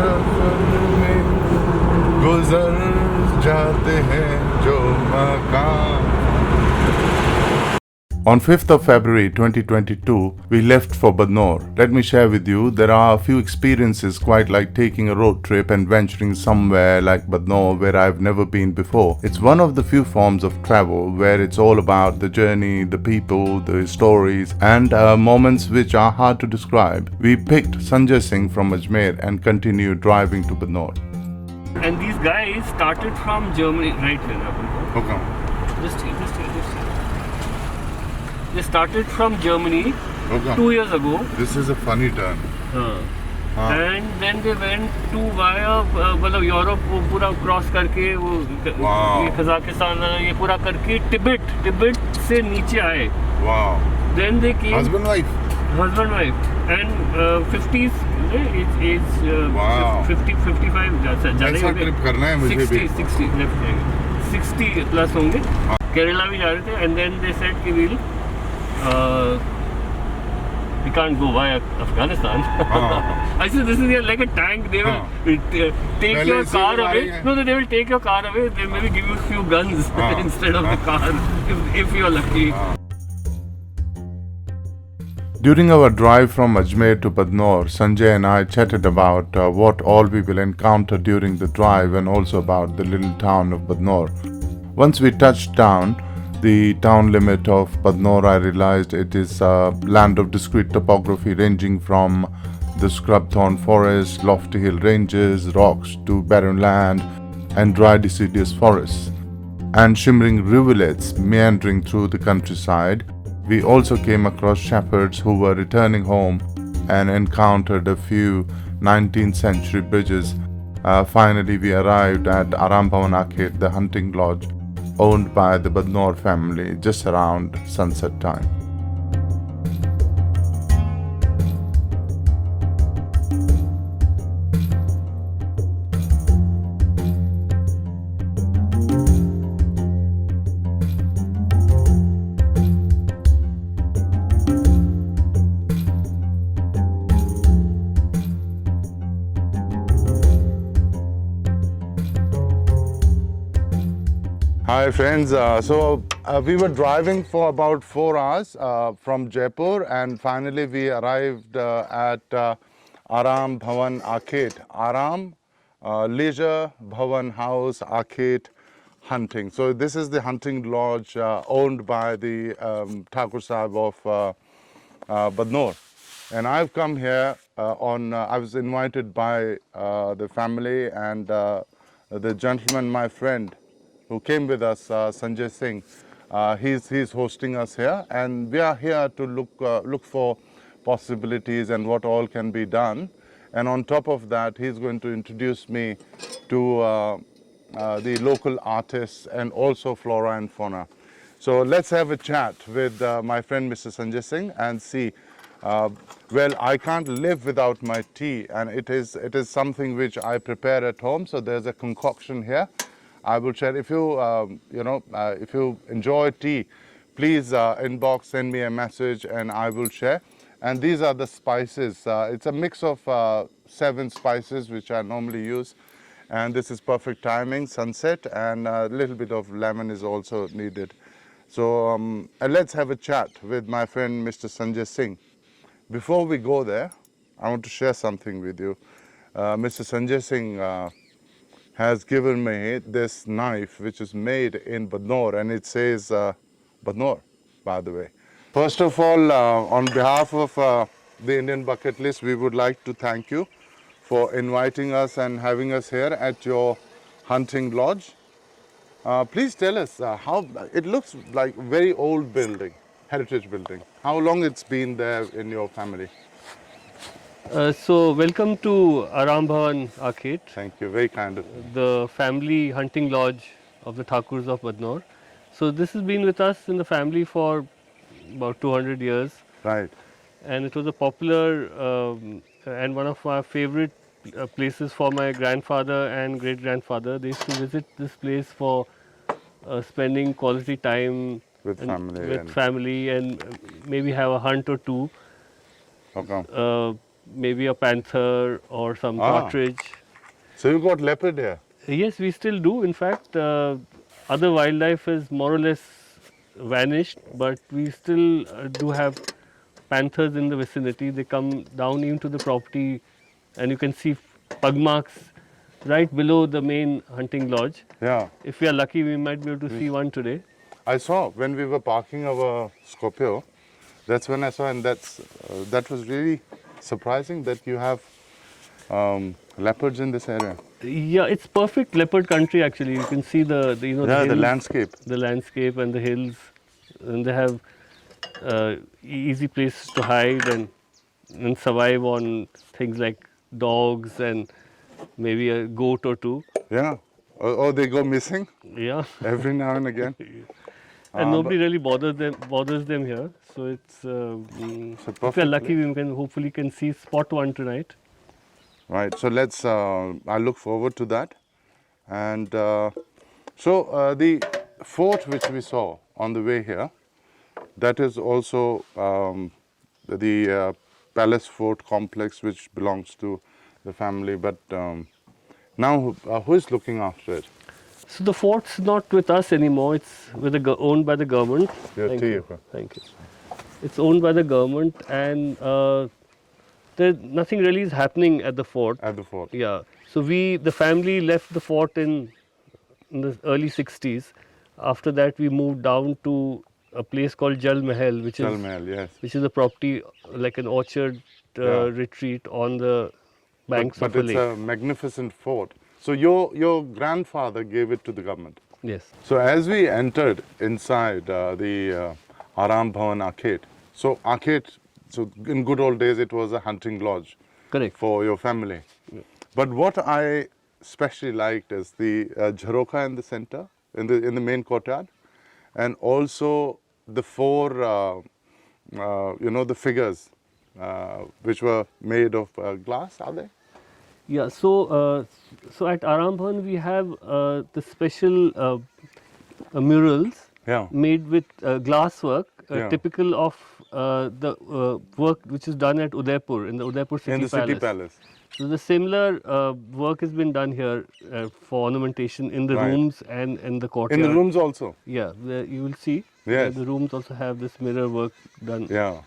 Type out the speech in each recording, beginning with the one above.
सफर में गुजर जाते हैं जो मकान. On 5th of February 2022, we left for Badnor. Let me share with you, there are a few experiences quite like taking a road trip and venturing somewhere like Badnor where I've never been before. It's one of the few forms of travel where it's all about the journey, the people, the stories and moments which are hard to describe. We picked Sanjay Singh from Ajmer and continued driving to Badnor. And these guys started from Germany, right here. Okay. Just here. They started from Germany 2 years ago. This is a funny turn. And then they went to via मतलब Europe वो पूरा cross करके वो ये Kazakhstan ये पूरा करके तिब्बत से नीचे आए. Wow. Then they came husband wife and 50s age wow. 55 ज़्यादा हो ट्रिप करना है मुझे भी 60 प्लस होंगे. केरला भी जा रहे थे and then they said कि we can't go via Afghanistan. I said this is like a tank. They will take your car away. No, they will take your car away. They maybe give you a few guns instead of the car if you are lucky. During our drive from Ajmer to Badnor, Sanjay and I chatted about what all we will encounter during the drive and also about the little town of Badnor. Once we touched down, the town limit of Badnor, I realized it is a land of discrete topography ranging from the scrub thorn forest, lofty hill ranges, rocks to barren land and dry deciduous forests, and shimmering rivulets meandering through the countryside. We also came across shepherds who were returning home and encountered a few 19th century bridges. Finally, we arrived at Aram Bhawan Arcade, the hunting lodge owned by the Badnor family, just around sunset time. Hi friends, we were driving for about 4 hours from Jaipur and finally we arrived at Aram Bhawan Arcade. Aram Leisure Bhawan House Arcade Hunting. So this is the hunting lodge owned by the Thakur Sahib of Badnor. And I've come here I was invited by the family and the gentleman, my friend, who came with us, Sanjay Singh. He's hosting us here, and we are here to look for possibilities and what all can be done. And on top of that, he's going to introduce me to the local artists and also flora and fauna. So let's have a chat with my friend Mr. Sanjay Singh and see. Well, I can't live without my tea, and it is something which I prepare at home. So there's a concoction here. I will share. If you if you enjoy tea, please inbox, send me a message, and I will share. And these are the spices. It's a mix of 7 spices which I normally use, and this is perfect timing. Sunset and a little bit of lemon is also needed. So let's have a chat with my friend Mr. Sanjay Singh. Before we go there, I want to share something with you. Mr. Sanjay Singh has given me this knife which is made in Badnor, and it says Badnor, by the way. First of all, on behalf of the Indian Bucket List, we would like to thank you for inviting us and having us here at your hunting lodge. Please tell us how it looks like very old building, heritage building. How long it's been there in your family? So welcome to Aram Bhawan Arcade. Thank you, very kind of you. The family hunting lodge of the Thakurs of Badnor. So this has been with us in the family for about 200 years. Right. And it was a popular and one of our favorite places for my grandfather and great-grandfather. They used to visit this place for spending quality time With family. with family and maybe have a hunt or two. Okay. maybe a panther or some partridge. So you got leopard here. Yes, we still do. In fact, other wildlife has more or less vanished, but we still do have panthers in the vicinity. They come down even to the property, and you can see pug marks right below the main hunting lodge. Yeah. If we are lucky, we might be able to see one today. I saw when we were parking our Scorpio, that's when I saw, and that was really surprising that you have leopards in this area. Yeah, it's perfect leopard country actually. You can see the Yeah, the the hills, landscape. and the hills, and they have easy places to hide and survive on things like dogs and maybe a goat or two. Yeah. Or they go missing Yeah, every now and again. and nobody really bothers them here. So it's It's a if we are perfect lucky, we can hopefully see spot one tonight. Right. So let's. I look forward to that. And so the fort which we saw on the way here, that is also the palace fort complex which belongs to the family. But now, who is looking after it? So the fort's not with us anymore. It's owned by the government. Your Thank tea, you. okay. Thank you. It's owned by the government, and nothing really is happening at the fort. At the fort. Yeah. So the family left the fort in the early 60s. After that, we moved down to a place called Jal Mahal, which Jal is Mahal, yes. which is a property like an orchard retreat on the banks But of a it's lake. a magnificent fort. So your grandfather gave it to the government. Yes. So as we entered inside the Aram Bhawan Arcade, so in good old days it was a hunting lodge Correct. for your family. But what I especially liked is the jharoka in the center, in the main courtyard, and also the four, the figures which were made of glass, are they? Yeah, so at Aram Bhawan we have the special murals Yeah. made with glass work, Yeah. typical of the work which is done at Udaipur, in the Udaipur City In the Palace. city palace. So the similar work has been done here for ornamentation in the Right. rooms and in the courtyard. In the rooms also. Yeah, you will see. Yes. The rooms also have this mirror work done. Yeah.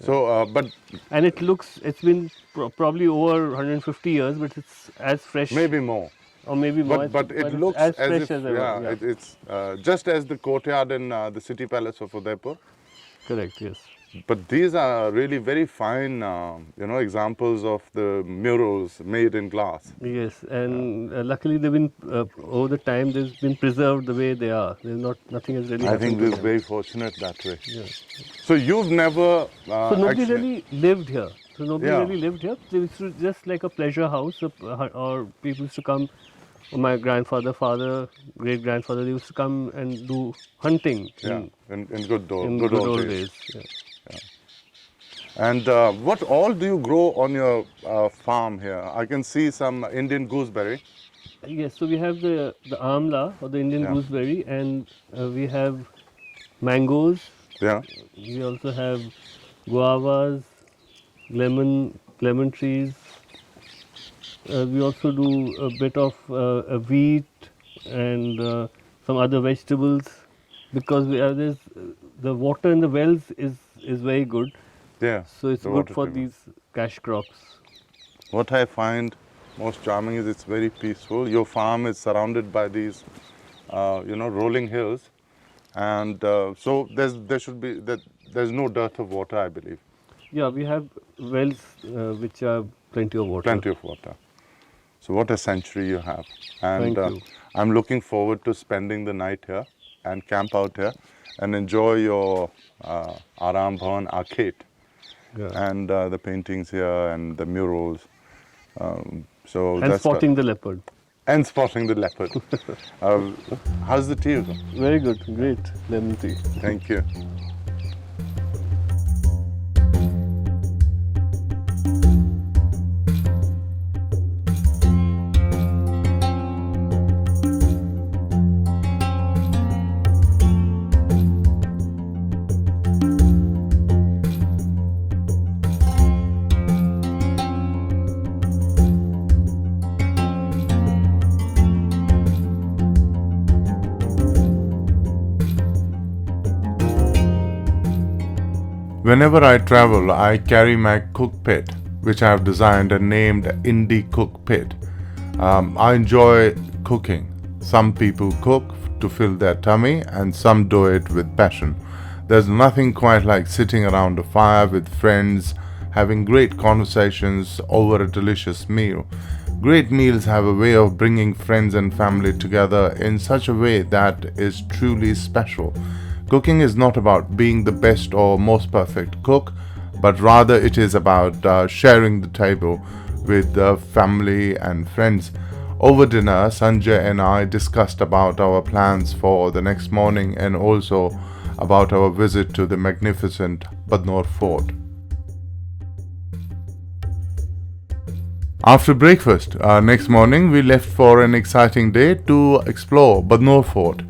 So, but And it's been probably over 150 years, but it's as fresh. maybe more. Or maybe more. But it it's looks as as fresh if, as ever. yeah, it's just as the courtyard in the city palace of Udaipur. Correct, yes. But these are really very fine, examples of the murals made in glass. Yes, and luckily they've been, over the time, they've been preserved the way they are. Nothing has really I happened think to we're them. very fortunate that way. Yeah. So you've never So nobody actually, really lived here. So nobody Yeah. really lived here. It was just like a pleasure house, or people used to come. My grandfather, father, great grandfather, they used to come and do hunting. yeah, in good in old days. Yeah. And what all do you grow on your farm here? I can see some Indian gooseberry. Yes, so we have the amla or the Indian Yeah. gooseberry, and we have mangoes. Yeah. We also have guavas, lemon trees. We also do a bit of wheat and some other vegetables, because the water in the wells is very good. Yeah. So it's the good water for treatment. these cash crops. What I find most charming is it's very peaceful. Your farm is surrounded by these, rolling hills, and so there's no dearth of water, I believe. Yeah, we have wells which are plenty of water. Plenty of water. So what a sanctuary you have, and Thank you. I'm looking forward to spending the night here and camp out here and enjoy your Aram Bhawan Arcade. Yeah. And the paintings here and the murals. And that's spotting the leopard. and spotting the leopard. How's the tea? Very good, great lemon tea. Thank you. Whenever I travel, I carry my cook pit, which I have designed and named Indie Cook Pit. I enjoy cooking. Some people cook to fill their tummy and some do it with passion. There's nothing quite like sitting around a fire with friends, having great conversations over a delicious meal. Great meals have a way of bringing friends and family together in such a way that is truly special. Cooking is not about being the best or most perfect cook, but rather it is about sharing the table with family and friends. Over dinner, Sanjay and I discussed about our plans for the next morning and also about our visit to the magnificent Badnor Fort. After breakfast, next morning we left for an exciting day to explore Badnor Fort.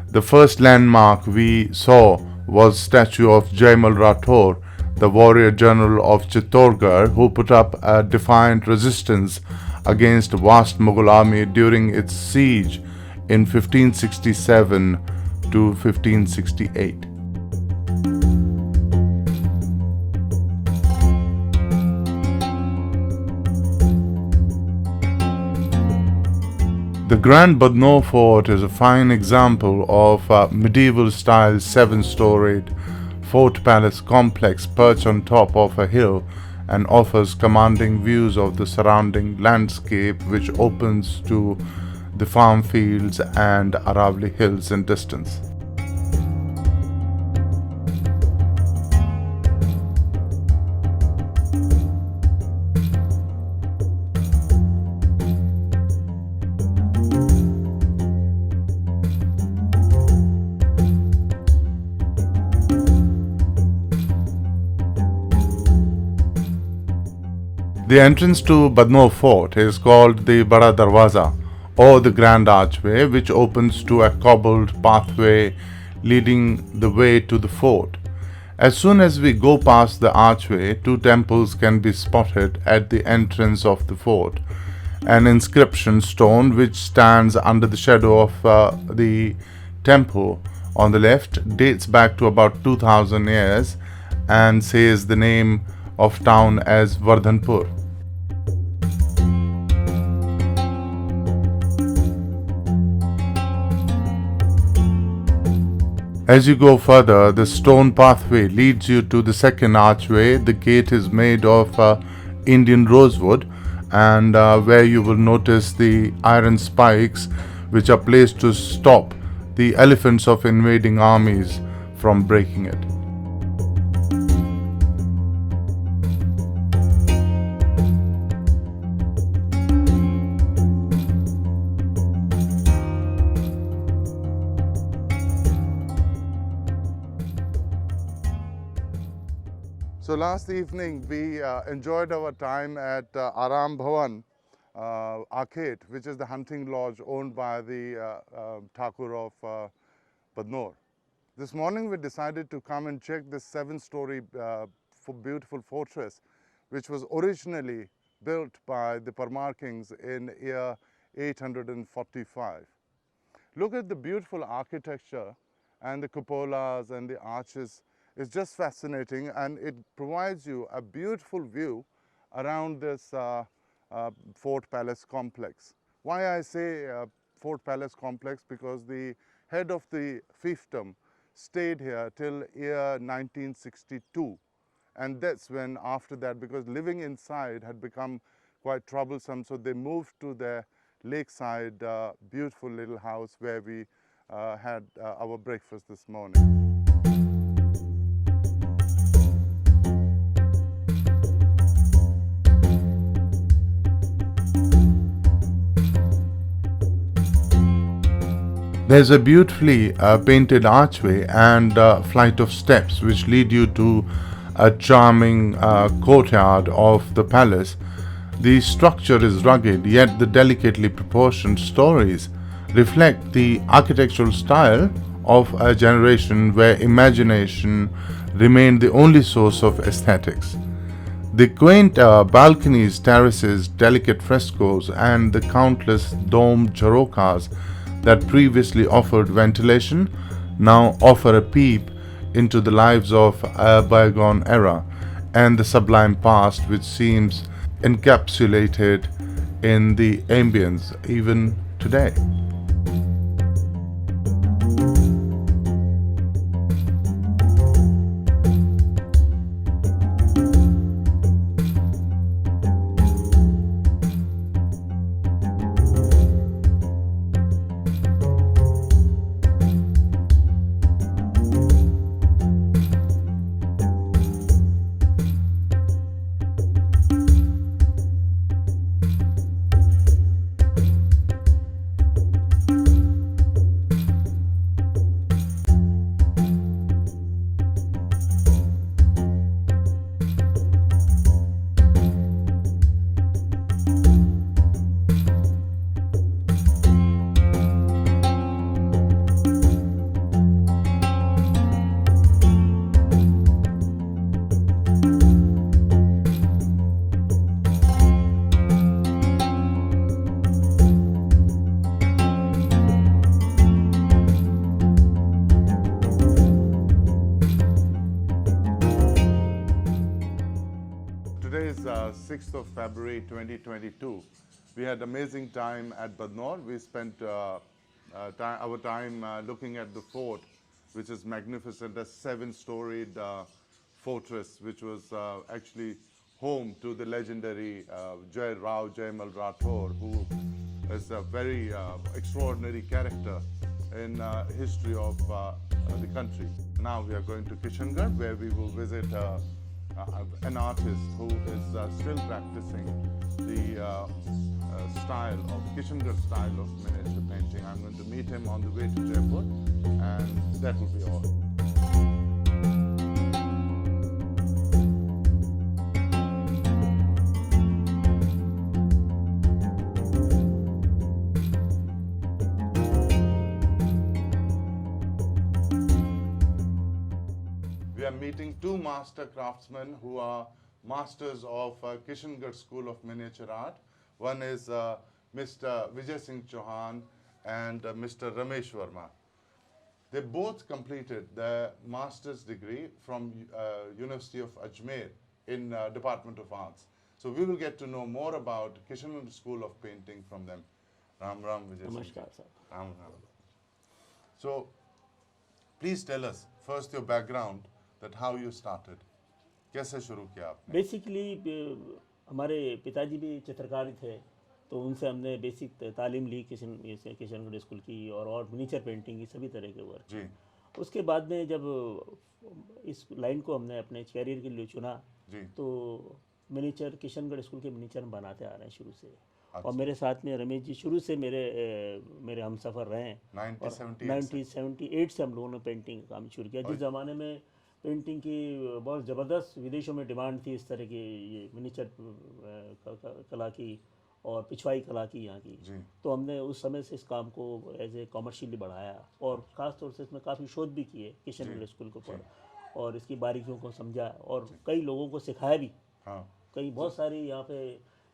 The first landmark we saw was statue of Jaimal Rathore, the warrior general of Chittorgarh, who put up a defiant resistance against a vast Mughal army during its siege in 1567 to 1568. The Grand Badnor Fort is a fine example of a medieval-style seven-storied fort palace complex perched on top of a hill and offers commanding views of the surrounding landscape, which opens to the farm fields and Aravali hills in distance. The entrance to Badnor Fort is called the Bada Darwaza or the Grand Archway, which opens to a cobbled pathway leading the way to the fort. As soon as we go past the archway, two temples can be spotted at the entrance of the fort. An inscription stone which stands under the shadow of the temple on the left dates back to about 2000 years and says the name of town as Vardhanpur. As you go further, the stone pathway leads you to the second archway. The gate is made of Indian rosewood and where you will notice the iron spikes which are placed to stop the elephants of invading armies from breaking it. So last evening we enjoyed our time at Aram Bhawan Arcade, which is the hunting lodge owned by the Thakur of Badnor. This morning we decided to come and check this seven-story beautiful fortress, which was originally built by the Parmar kings in year 845. Look at the beautiful architecture and the cupolas and the arches. It's just fascinating, and it provides you a beautiful view around this fort palace complex. Why I say fort palace complex? Because the head of the fiefdom stayed here till year 1962, and that's when after that, because living inside had become quite troublesome, so they moved to their lakeside beautiful little house where we had our breakfast this morning. There's a beautifully painted archway and flight of steps which lead you to a charming courtyard of the palace. The structure is rugged, yet the delicately proportioned stories reflect the architectural style of a generation where imagination remained the only source of aesthetics. The quaint balconies, terraces, delicate frescoes, and the countless domed jharokas that previously offered ventilation now offer a peep into the lives of a bygone era and the sublime past which seems encapsulated in the ambience even today. Today is 6th of February 2022. We had amazing time at Badnor. We spent our time looking at the fort, which is magnificent, a 7-storied fortress, which was actually home to the legendary Jai Rao Jaimal Rathore, who is a very extraordinary character in history of the country. Now we are going to Kishangarh, where we will visit an artist who is still practicing the style of Kishangarh style of miniature painting. I'm going to meet him on the way to Jaipur, and that will be all. We are meeting two master craftsmen who are masters of Kishangarh School of Miniature Art. One is Mr. Vijay Singh Chauhan and Mr. Ramesh Verma. They both completed their master's degree from University of Ajmer in Department of Arts. So we will get to know more about Kishangarh School of Painting from them. Ram Ram Vijay Singh. Namaskar, sir. Ram Ram. So please tell us first your background, that how you started. कैसे शुरू किया आपने? Basically हमारे पिताजी भी चित्रकार थे, तो उनसे हमने बेसिक तालीम ली किशनगढ़ स्कूल की और मिनीचर पेंटिंग की सभी तरह के वर्क जी। उसके बाद में जब इस लाइन को हमने अपने कैरियर के लिए चुना जी। तो मिनीचर किशनगढ़ स्कूल के मिनीचर हम बनाते आ रहे हैं शुरू से। अच्छा। और मेरे साथ में रमेश जी शुरू से मेरे हम सफ़र रहे हैं। 1978 से हम लोगों ने पेंटिंग का काम शुरू किया। जिस ज़माने में पेंटिंग की बहुत ज़बरदस्त विदेशों में डिमांड थी, इस तरह की ये मिनीचर कला की और पिछवाई कला की यहाँ की, तो हमने उस समय से इस काम को एज ए कॉमर्शियली बढ़ाया और ख़ास तौर से इसमें काफ़ी शोध भी किए किशनगढ़ स्कूल के ऊपर और इसकी बारीकियों को समझा और कई लोगों को सिखाया भी। कई बहुत सारी यहाँ पे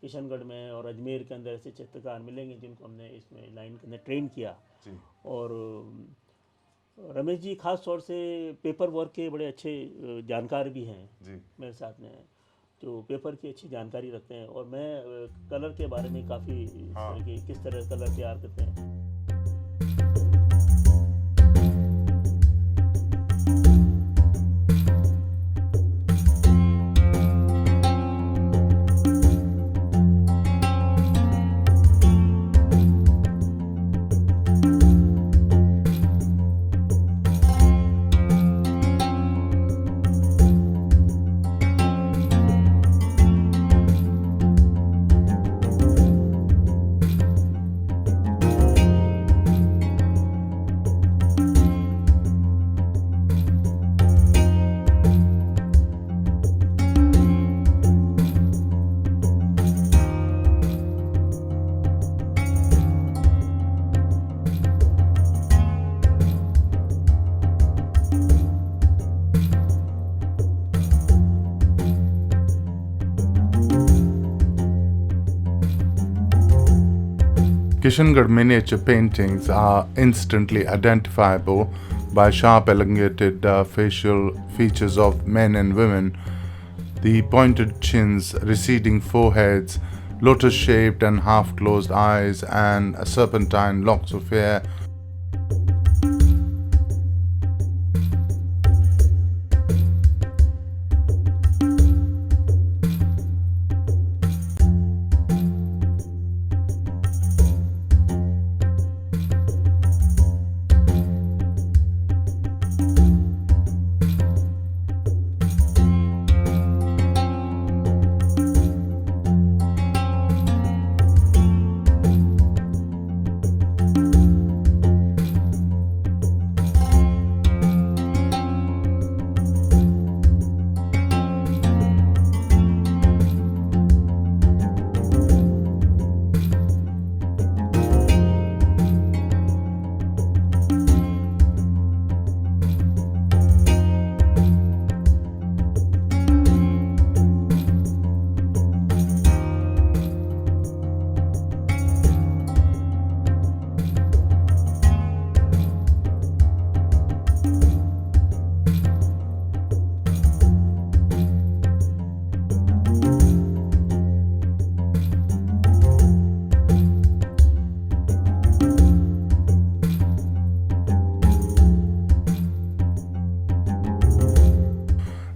किशनगढ़ में और अजमेर के अंदर ऐसे चित्रकार मिलेंगे जिनको हमने इसमें लाइन के अंदर ट्रेन किया। और रमेश जी खास तौर से पेपर वर्क के बड़े अच्छे जानकार भी हैं मेरे साथ में, जो पेपर की अच्छी जानकारी रखते हैं और मैं कलर के बारे में काफ़ी किस तरह कलर तैयार करते हैं। Kishangarh miniature paintings are instantly identifiable by sharp elongated facial features of men and women, the pointed chins, receding foreheads, lotus-shaped and half-closed eyes, and serpentine locks of hair.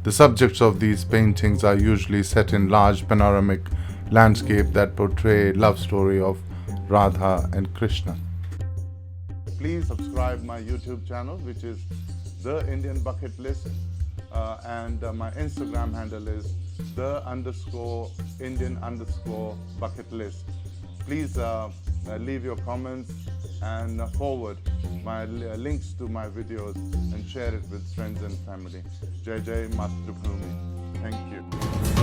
The subjects of these paintings are usually set in large panoramic landscape that portray love story of Radha and Krishna. Please subscribe my YouTube channel, which is The Indian Bucket List, and my Instagram handle is _Indian_bucket list. Please leave your comments and forward my links to my videos and share it with friends and family. Jai Jai Matru Bhumi. Thank you.